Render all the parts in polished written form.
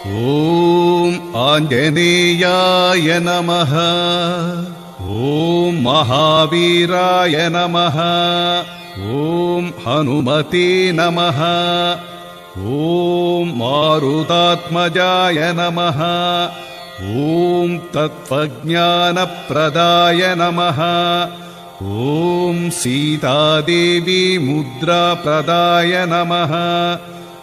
ॐ आञ्जनेयाय नमः। ॐ महावीराय नमः। ॐ हनुमते नमः। ॐ मारुतात्मजाय नमः। ॐ तत्त्वज्ञानप्रदाय नमः। ॐ सीतादेवी मुद्राप्रदाय नमः।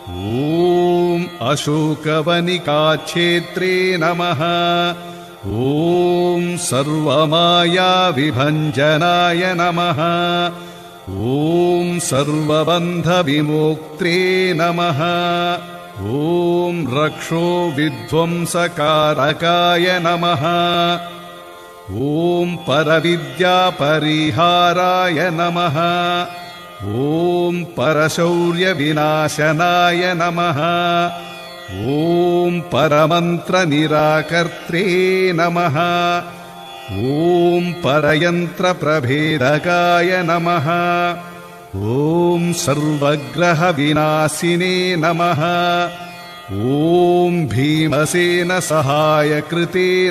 ॐ अशोकवनिकाक्षेत्रे नमः। ॐ सर्वमायाविभञ्जनाय नमः। ॐ सर्वबन्धविमोक्त्रे नमः। ॐ रक्षो विध्वंसकारकाय नमः। ॐ परविद्यापरिहाराय नमः। ॐ परशौर्यविनाशनाय नमः। ॐ परमन्त्रनिराकर्त्रे नमः। ॐ परयन्त्रप्रभेदकाय नमः। ॐ सर्वग्रहविनाशिने नमः। ॐ भीमसेनसहायकृते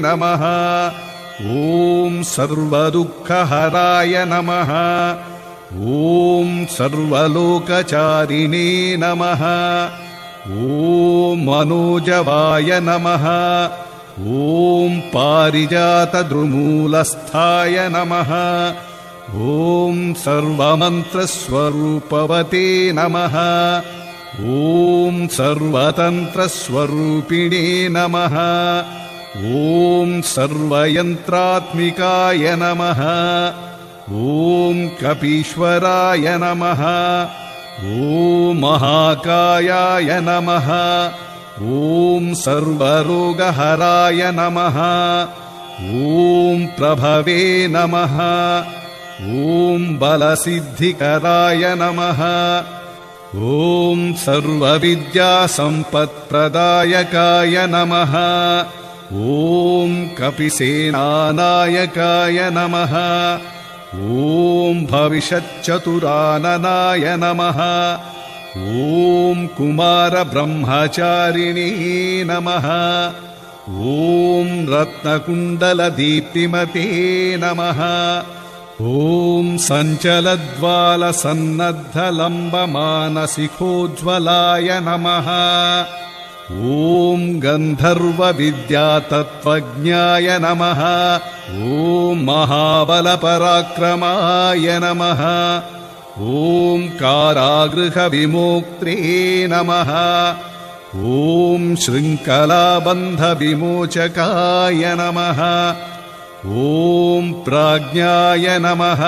नमः। ॐ सर्वदुःखहराय नमः। ॐ सर्वलोकचारिणे नमः। ॐ मनोजवाय नमः। ॐ पारिजातद्रुमूलस्थाय नमः। ॐ सर्वमन्त्रस्वरूपवते नमः। ॐ सर्वतन्त्रस्वरूपिणे नमः। ॐ सर्वयन्त्रात्मिकाय नमः। ॐ कपीश्वराय नमः। ॐ महाकायाय नमः। ॐ सर्वरोगहराय नमः। ॐ प्रभवे नमः। ॐ बलसिद्धिकराय नमः। ॐ सर्वविद्यासम्पत्प्रदायकाय नमः। ॐ कपिसेनानायकाय नमः। ॐ भविष्यच्चतुराननाय नमः। ॐ कुमारब्रह्मचारिणे नमः। ॐ रत्नकुण्डलदीप्तिमते नमः। ॐ सञ्चलद्वालसन्नद्धलम्बमानसिकोज्ज्वलाय नमः। ॐ गन्धर्वविद्यातत्त्वज्ञाय नमः। ॐ महाबलपराक्रमाय नमः। ॐ कारागृहविमोक्त्रे नमः। ॐ शृङ्खलाबन्धविमोचकाय नमः। ॐ प्राज्ञाय नमः।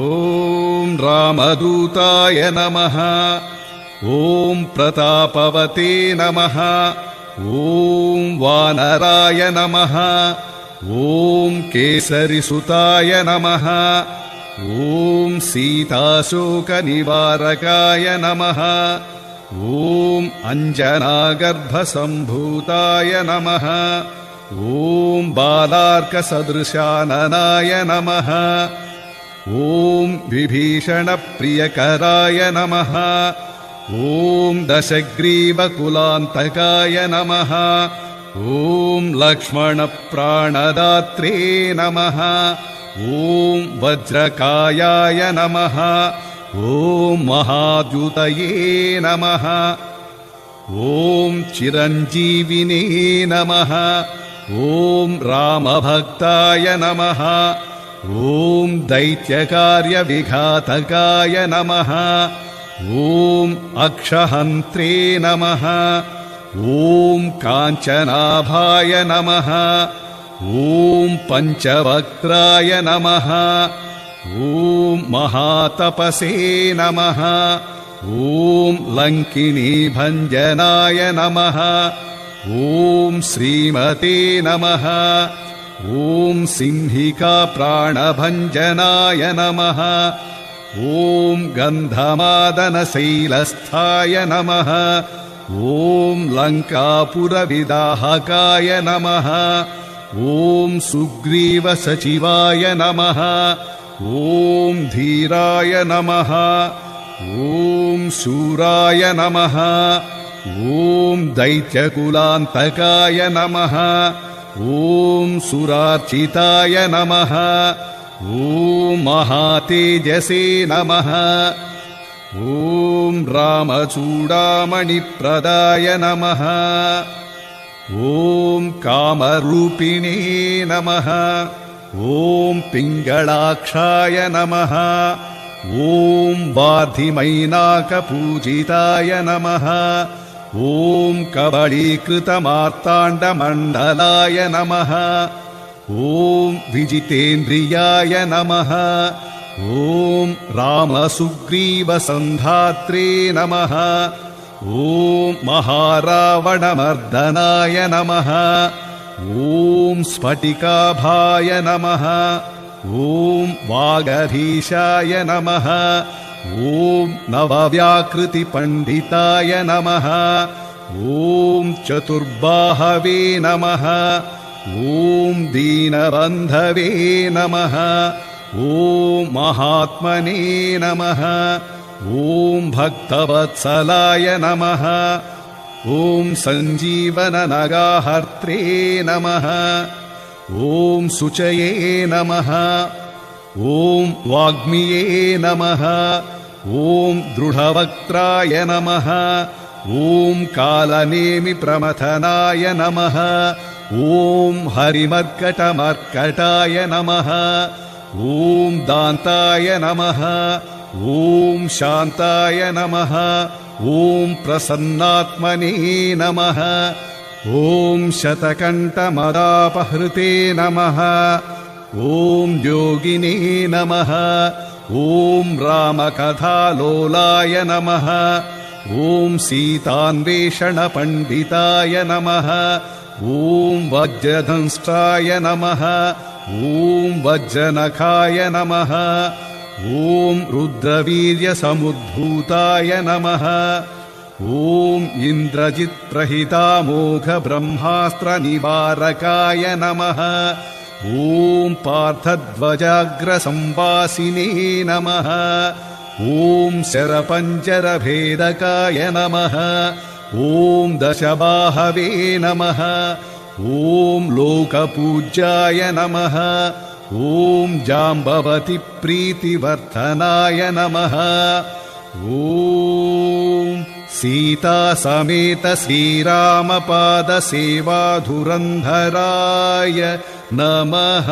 ॐ रामदूताय नमः। ॐ प्रतापवते नमः। ॐ वानराय नमः। ॐ केसरिसुताय नमः। ॐ सीताशोकनिवारकाय नमः। ॐ अञ्जनागर्भसम्भूताय नमः। ॐ बालार्कसदृशाननाय नमः। ॐ विभीषणप्रियकराय नमः। ॐ दशग्रीवकुलान्तकाय नमः। ॐ लक्ष्मणप्राणदात्रे नमः। ॐ वज्रकायाय नमः। ॐ महाद्युतये नमः। ॐ चिरञ्जीविने नमः। ॐ रामभक्ताय नमः। ॐ दैत्यकार्यविघातकाय नमः। ॐ अक्षहन्त्रे नमः। ॐ काञ्चनाभाय नमः। ॐ पञ्चवक्त्राय नमः। ॐ महातपसे नमः। ॐ लङ्किनीभञ्जनाय नमः। ॐ श्रीमते नमः। ॐ सिंहिकाप्राणभञ्जनाय नमः। ॐ गन्धमादनशैलस्थाय नमः। ॐ लङ्कापुरविदाहकाय नमः। ॐ सुग्रीवसचिवाय नमः। ॐ धीराय नमः। ॐ शूराय नमः। ॐ दैत्यकुलान्तकाय नमः ॐ सुरार्चिताय नमः ॐ महातेजसे नमः ॐ रामचूडामणिप्रदाय नमः ॐ कामरूपिणे नमः ॐ पिङ्गलाक्षाय नमः ॐ वाधिमैनाकपूजिताय नमः ॐ कबलीकृतमार्ताण्डमण्डलाय नमः ॐ विजितेन्द्रियाय नमः ॐ रामसुग्रीवसन्धात्रे नमः ॐ महारावणमर्दनाय नमः ॐ स्फटिकाभाय नमः ॐ वागधीशाय नमः ॐ नवव्याकृतिपण्डिताय नमः ॐ चतुर्बाहवे नमः ॐ दीनबन्धवे नमः ॐ महात्मने नमः ॐ भक्तवत्सलाय नमः ॐ सञ्जीवननगाहर्त्रे नमः ॐ शुचये नमः ॐ वाग्मिये नमः ॐ दृढवक्त्राय नमः ॐ कालनेमिप्रमथनाय नमः ॐ हरिमर्कटमर्कटाय नमः ॐ दान्ताय नमः ॐ शान्ताय नमः ॐ प्रसन्नात्मने नमः ॐ शतकण्ठमदापहृते नमः ॐ योगिने नमः ॐ रामकथालोलाय नमः ॐ सीतान्वेषणपण्डिताय नमः ॐ वज्रदंष्ट्राय नमः ॐ वज्रनखाय नमः ॐ रुद्रवीर्यसमुद्भूताय नमः ॐ इन्द्रजित्प्रहितामोघब्रह्मास्त्रनिवारकाय नमः ॐ पार्थध्वजाग्रसंवासिने नमः ॐ शरपञ्जरभेदकाय नमः ॐ दशबाहवे नमः ॐ लोकपूज्याय नमः ॐ जाम्बवतीप्रीतिवर्धनाय नमः ॐ सीतासमेत श्रीरामपादसेवाधुरन्धराय नमः।